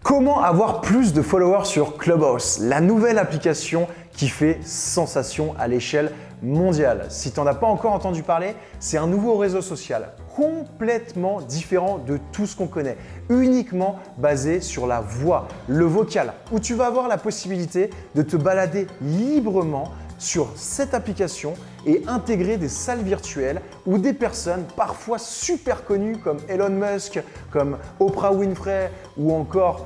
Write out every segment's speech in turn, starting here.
Comment avoir plus de followers sur Clubhouse, la nouvelle application qui fait sensation à l'échelle mondiale. Si tu n'en as pas encore entendu parler, c'est un nouveau réseau social complètement différent de tout ce qu'on connaît, uniquement basé sur la voix, le vocal, où tu vas avoir la possibilité de te balader librement sur cette application et intégrer des salles virtuelles où des personnes parfois super connues comme Elon Musk, comme Oprah Winfrey ou encore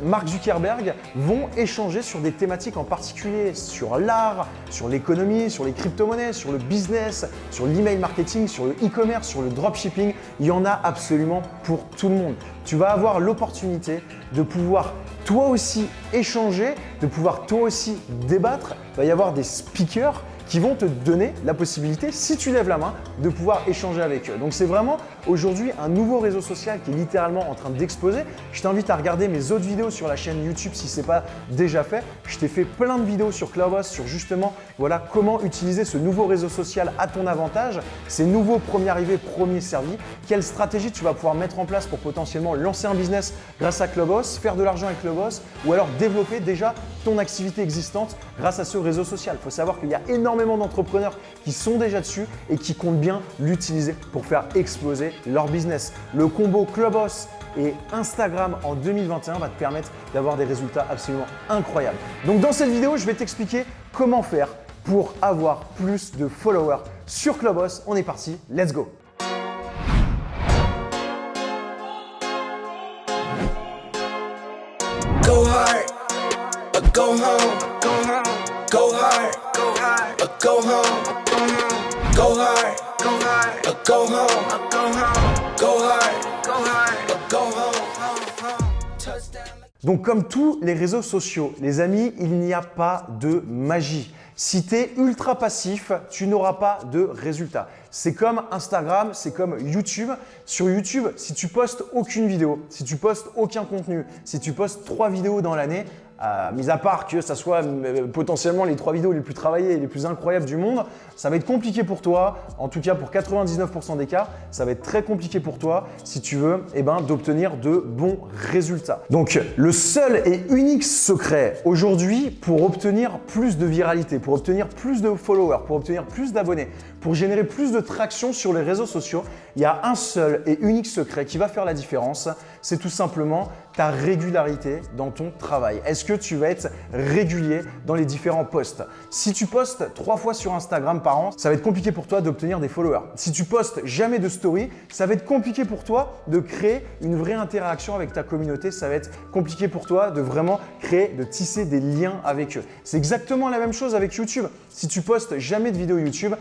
Mark Zuckerberg vont échanger sur des thématiques en particulier, sur l'art, sur l'économie, sur les crypto-monnaies, sur le business, sur l'email marketing, sur le e-commerce, sur le dropshipping. Il y en a absolument pour tout le monde. Tu vas avoir l'opportunité de pouvoir toi aussi échanger, de pouvoir toi aussi débattre. Il va y avoir des speakers qui vont te donner la possibilité, si tu lèves la main, de pouvoir échanger avec eux. Donc c'est vraiment aujourd'hui un nouveau réseau social qui est littéralement en train d'exploser. Je t'invite à regarder mes autres vidéos sur la chaîne YouTube si ce n'est pas déjà fait. Je t'ai fait plein de vidéos sur Clubhouse sur justement comment utiliser ce nouveau réseau social à ton avantage. Ces nouveaux premier arrivé, premier servi. Quelle stratégie tu vas pouvoir mettre en place pour potentiellement lancer un business grâce à Clubhouse, faire de l'argent avec Clubhouse ou alors développer déjà ton activité existante grâce à ce réseau social. Il faut savoir qu'il y a énormément d'entrepreneurs qui sont déjà dessus et qui comptent bien l'utiliser pour faire exploser leur business. Le combo Clubhouse et Instagram en 2021 va te permettre d'avoir des résultats absolument incroyables. Donc dans cette vidéo, je vais t'expliquer comment faire pour avoir plus de followers sur Clubhouse. On est parti, let's go! Go hard, or go home, go home, go hard, go hard, or go home, go hard, go hard, or go home, go home, go hard, go hard, or go home, touchdown. Donc comme tous les réseaux sociaux, les amis, il n'y a pas de magie. Si tu es ultra passif, tu n'auras pas de résultats. C'est comme Instagram, c'est comme YouTube. Sur YouTube, si tu postes aucune vidéo, si tu postes aucun contenu, si tu postes 3 vidéos dans l'année, mis à part que ça soit potentiellement les 3 vidéos les plus travaillées et les plus incroyables du monde, ça va être compliqué pour toi, en tout cas pour 99% des cas, ça va être très compliqué pour toi si tu veux d'obtenir de bons résultats. Donc le seul et unique secret aujourd'hui pour obtenir plus de viralité, pour obtenir plus de followers, pour obtenir plus d'abonnés, pour générer plus de traction sur les réseaux sociaux, il y a un seul et unique secret qui va faire la différence, c'est tout simplement ta régularité dans ton travail. Est-ce que tu vas être régulier dans les différents posts? Si tu postes 3 fois sur Instagram par an, ça va être compliqué pour toi d'obtenir des followers. Si tu postes jamais de story, ça va être compliqué pour toi de créer une vraie interaction avec ta communauté. Ça va être compliqué pour toi de vraiment créer, de tisser des liens avec eux. C'est exactement la même chose avec YouTube. Si tu postes jamais de vidéos YouTube,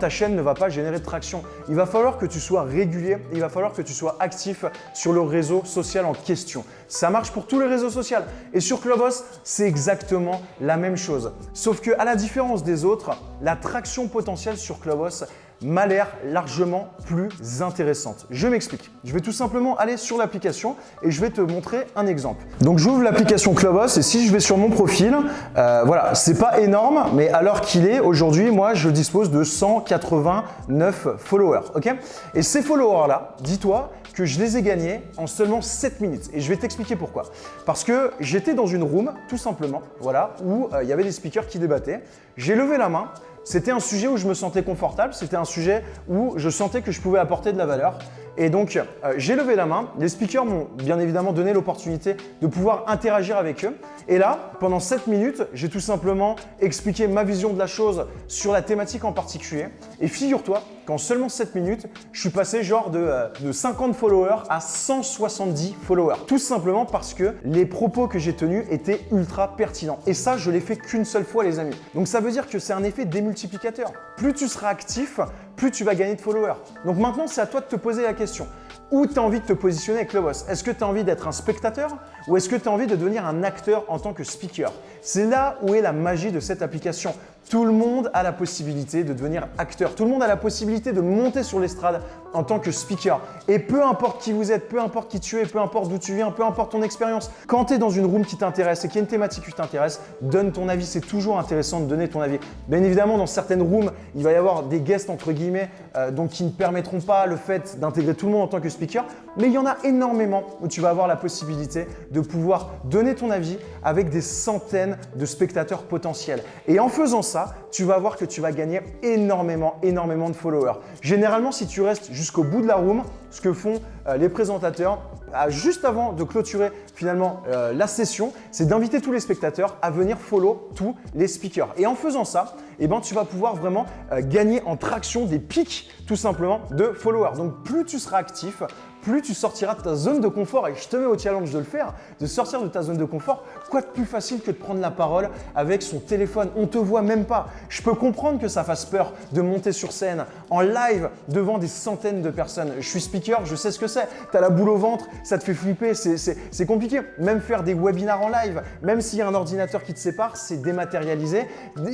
ta chaîne ne va pas générer de traction. Il va falloir que tu sois régulier, il va falloir que tu sois actif sur le réseau social en question. Ça marche pour tous les réseaux sociaux. Et sur Clubhouse, c'est exactement la même chose. Sauf que à la différence des autres, la traction potentielle sur Clubhouse m'a l'air largement plus intéressante. Je m'explique. Je vais tout simplement aller sur l'application et je vais te montrer un exemple. Donc j'ouvre l'application Clubhouse et si je vais sur mon profil, voilà, c'est pas énorme, mais à l'heure qu'il est, aujourd'hui, moi, je dispose de 189 followers. Ok? Et ces followers-là, dis-toi que je les ai gagnés en seulement 7 minutes. Et je vais t'expliquer pourquoi. Parce que j'étais dans une room, tout simplement, voilà, où il y avait des speakers qui débattaient. J'ai levé la main. C'était un sujet où je me sentais confortable, c'était un sujet où je sentais que je pouvais apporter de la valeur. Et donc, j'ai levé la main. Les speakers m'ont bien évidemment donné l'opportunité de pouvoir interagir avec eux. Et là, pendant 7 minutes, j'ai tout simplement expliqué ma vision de la chose sur la thématique en particulier. Et figure-toi qu'en seulement 7 minutes, je suis passé genre de 50 followers à 170 followers. Tout simplement parce que les propos que j'ai tenus étaient ultra pertinents. Et ça, je l'ai fait qu'une seule fois, les amis. Donc, ça veut dire que c'est un effet démultiplicateur. Plus tu seras actif, plus tu vas gagner de followers. Donc maintenant, c'est à toi de te poser la question. Où tu as envie de te positionner avec Clubhouse? Est-ce que tu as envie d'être un spectateur ou est-ce que tu as envie de devenir un acteur en tant que speaker? C'est là où est la magie de cette application. Tout le monde a la possibilité de devenir acteur. Tout le monde a la possibilité de monter sur l'estrade en tant que speaker. Et peu importe qui vous êtes, peu importe qui tu es, peu importe d'où tu viens, peu importe ton expérience, quand tu es dans une room qui t'intéresse et qu'il y a une thématique qui t'intéresse, donne ton avis. C'est toujours intéressant de donner ton avis. Bien évidemment, dans certaines rooms, il va y avoir des guests entre guillemets donc qui ne permettront pas le fait d'intégrer tout le monde en tant que speaker, mais il y en a énormément où tu vas avoir la possibilité de pouvoir donner ton avis avec des centaines de spectateurs potentiels. Et en faisant ça, tu vas voir que tu vas gagner énormément de followers. Généralement, si tu restes jusqu'au bout de la room, ce que font les présentateurs, juste avant de clôturer finalement la session, c'est d'inviter tous les spectateurs à venir follow tous les speakers. Et en faisant ça, eh ben, tu vas pouvoir vraiment gagner en traction des pics tout simplement de followers. Donc plus tu seras actif, plus tu sortiras de ta zone de confort, et je te mets au challenge de le faire, de sortir de ta zone de confort. Quoi de plus facile que de prendre la parole avec son téléphone? On ne te voit même pas. Je peux comprendre que ça fasse peur de monter sur scène en live devant des centaines de personnes. Je suis speaker, je sais ce que c'est. Tu as la boule au ventre, ça te fait flipper, c'est compliqué. Même faire des webinars en live, même s'il y a un ordinateur qui te sépare, c'est dématérialisé.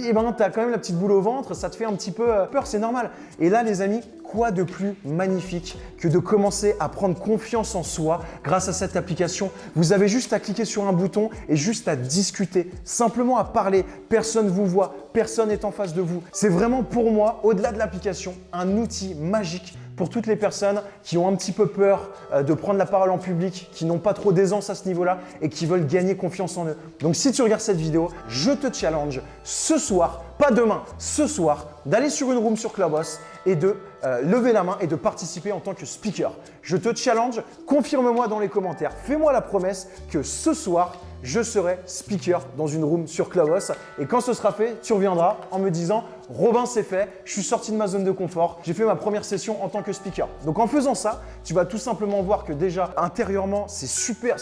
Et ben, tu as quand même la petite boule au ventre, ça te fait un petit peu peur, c'est normal. Et là, les amis, quoi de plus magnifique que de commencer à prendre confiance en soi grâce à cette application? Vous avez juste à cliquer sur un bouton et juste à discuter, simplement à parler. Personne ne vous voit, personne n'est en face de vous. C'est vraiment pour moi, au-delà de l'application, un outil magique pour toutes les personnes qui ont un petit peu peur de prendre la parole en public, qui n'ont pas trop d'aisance à ce niveau-là et qui veulent gagner confiance en eux. Donc si tu regardes cette vidéo, je te challenge ce soir, pas demain, ce soir, d'aller sur une room sur Clubhouse et de lever la main et de participer en tant que speaker. Je te challenge, confirme-moi dans les commentaires, fais-moi la promesse que ce soir, je serai speaker dans une room sur Clubhouse. Et quand ce sera fait, tu reviendras en me disant « Robin, c'est fait, je suis sorti de ma zone de confort, j'ai fait ma première session en tant que speaker ». Donc en faisant ça, tu vas tout simplement voir que déjà intérieurement, c'est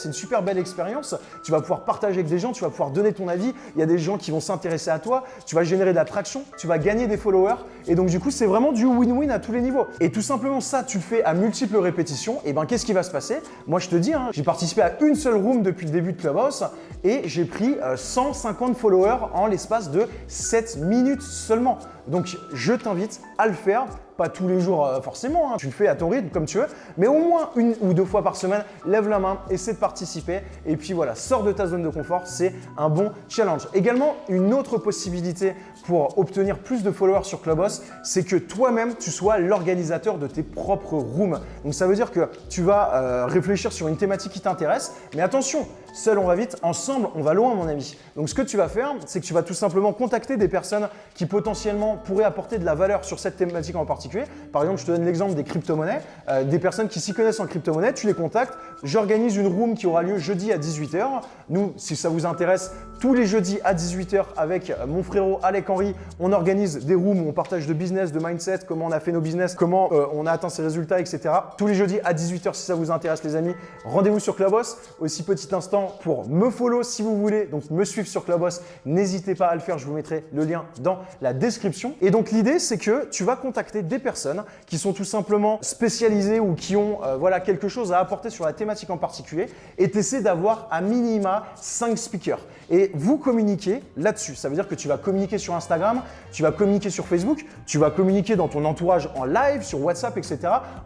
une super belle expérience. Tu vas pouvoir partager avec des gens, tu vas pouvoir donner ton avis. Il y a des gens qui vont s'intéresser à toi, tu vas générer de l'attraction, tu vas gagner des followers. Et donc du coup, c'est vraiment du win-win à tous les niveaux. Et tout simplement ça, tu le fais à multiples répétitions. Et ben qu'est-ce qui va se passer? Moi, je te dis, j'ai participé à une seule room depuis le début de Clubhouse et j'ai pris 150 followers en l'espace de 7 minutes seulement. Donc, je t'invite à le faire. Pas tous les jours forcément, tu le fais à ton rythme comme tu veux, mais au moins une ou deux fois par semaine, lève la main, essaie de participer et puis voilà, sors de ta zone de confort, c'est un bon challenge. Également, une autre possibilité pour obtenir plus de followers sur Clubhouse, c'est que toi-même, tu sois l'organisateur de tes propres rooms. Donc ça veut dire que tu vas réfléchir sur une thématique qui t'intéresse, mais attention, seul on va vite, ensemble on va loin mon ami. Donc ce que tu vas faire, c'est que tu vas tout simplement contacter des personnes qui potentiellement pourraient apporter de la valeur sur cette thématique en particulier. Par exemple, je te donne l'exemple des crypto-monnaies. Des personnes qui s'y connaissent en crypto-monnaies, tu les contactes. J'organise une room qui aura lieu jeudi à 18 h. Nous, si ça vous intéresse, tous les jeudis à 18 h avec mon frérot Alec Henry, on organise des rooms où on partage de business, de mindset, comment on a fait nos business, comment on a atteint ses résultats, etc. Tous les jeudis à 18 h si ça vous intéresse les amis. Rendez-vous sur Clubhouse. Aussi petit instant pour me follow si vous voulez, donc me suivre sur Clubhouse. N'hésitez pas à le faire, je vous mettrai le lien dans la description. Et donc l'idée, c'est que tu vas contacter des personnes qui sont tout simplement spécialisées ou qui ont voilà, quelque chose à apporter sur la thématique en particulier et tu essaies d'avoir à minima 5 speakers. Et vous communiquez là-dessus. Ça veut dire que tu vas communiquer sur Instagram, tu vas communiquer sur Facebook, tu vas communiquer dans ton entourage en live, sur WhatsApp, etc.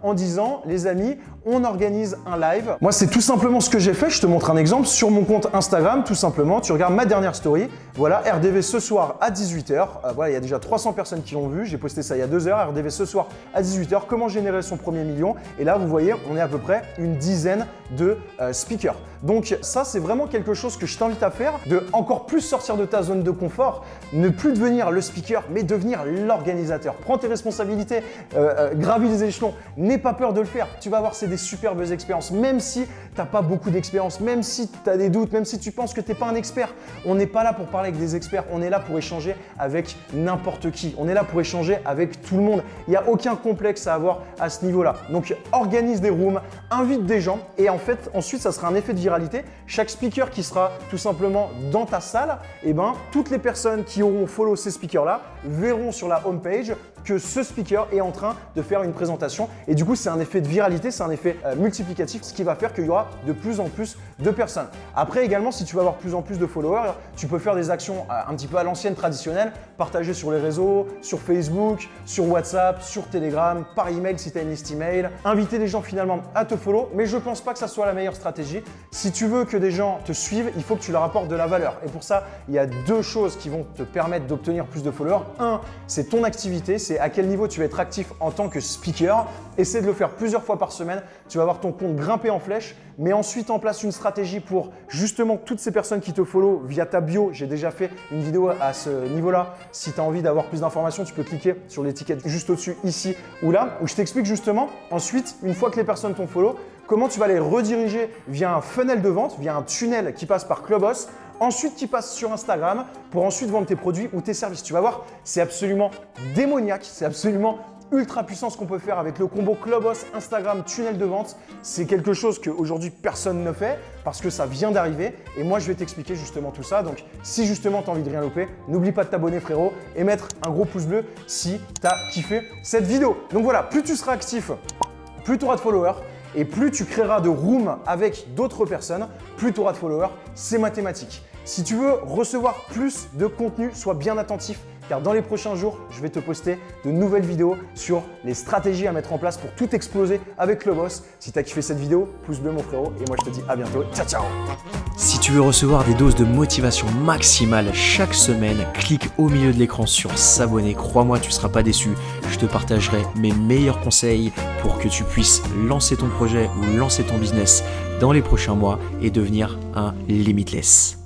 en disant, les amis, on organise un live. Moi, c'est tout simplement ce que j'ai fait. Je te montre un exemple sur mon compte Instagram, tout simplement. Tu regardes ma dernière story. Voilà, RDV ce soir à 18 h. Voilà, il y a déjà 300 personnes qui l'ont vu. J'ai posté ça il y a 2 heures. RDV ce soir à 18 h. Comment générer son premier million? Et là, vous voyez, on est à peu près une dizaine de speakers. Donc ça, c'est vraiment quelque chose que je t'invite à faire, de encore plus sortir de ta zone de confort, ne plus devenir le speaker, mais devenir l'organisateur. Prends tes responsabilités, gravis les échelons, n'aie pas peur de le faire. Tu vas voir, c'est des superbes expériences. Même si tu n'as pas beaucoup d'expérience, même si tu as des doutes, même si tu penses que tu n'es pas un expert, on n'est pas là pour parler avec des experts, on est là pour échanger avec n'importe qui. On est là pour échanger avec tout le monde. Il n'y a aucun complexe à avoir à ce niveau-là. Donc organise des rooms, invite des gens et en fait, ensuite, ça sera un effet de viralité. Chaque speaker qui sera tout simplement dans ta salle, et ben, toutes les personnes qui auront follow ces speakers-là verront sur la homepage que ce speaker est en train de faire une présentation. Et du coup, c'est un effet de viralité, c'est un effet multiplicatif, ce qui va faire qu'il y aura de plus en plus de personnes. Après également, si tu veux avoir plus en plus de followers, tu peux faire des actions un petit peu à l'ancienne traditionnelle, partager sur les réseaux, sur Facebook, sur WhatsApp, sur Telegram, par email si tu as une liste email, inviter des gens finalement à te follow, mais je ne pense pas que ça soit la meilleure stratégie. Si tu veux que des gens te suivent, il faut que tu leur apportes de la valeur. Et pour ça, il y a deux choses qui vont te permettre d'obtenir plus de followers. Un, c'est ton activité, c'est à quel niveau tu vas être actif en tant que speaker. Essaie de le faire plusieurs fois par semaine. Tu vas voir ton compte grimper en flèche. Mets ensuite en place une stratégie pour justement toutes ces personnes qui te follow via ta bio. J'ai déjà fait une vidéo à ce niveau-là. Si tu as envie d'avoir plus d'informations, tu peux cliquer sur l'étiquette juste au-dessus, ici ou là, où je t'explique justement ensuite, une fois que les personnes t'ont follow, comment tu vas les rediriger via un funnel de vente, via un tunnel qui passe par Clubhouse, ensuite qui passe sur Instagram pour ensuite vendre tes produits ou tes services. Tu vas voir, c'est absolument démoniaque, c'est absolument ultra puissant ce qu'on peut faire avec le combo Clubhouse, Instagram, tunnel de vente. C'est quelque chose qu'aujourd'hui personne ne fait parce que ça vient d'arriver et moi je vais t'expliquer justement tout ça. Donc si justement tu as envie de rien louper, n'oublie pas de t'abonner frérot et mettre un gros pouce bleu si tu as kiffé cette vidéo. Donc voilà, plus tu seras actif, plus tu auras de followers. Et plus tu créeras de room avec d'autres personnes, plus tu auras de followers, c'est mathématique. Si tu veux recevoir plus de contenu, sois bien attentif car dans les prochains jours, je vais te poster de nouvelles vidéos sur les stratégies à mettre en place pour tout exploser avec Clubhouse. Si tu as kiffé cette vidéo, pouce bleu mon frérot et moi je te dis à bientôt. Ciao ciao. Si tu veux recevoir des doses de motivation maximale chaque semaine, clique au milieu de l'écran sur s'abonner. Crois-moi, tu ne seras pas déçu. Je te partagerai mes meilleurs conseils pour que tu puisses lancer ton projet ou lancer ton business dans les prochains mois et devenir un limitless.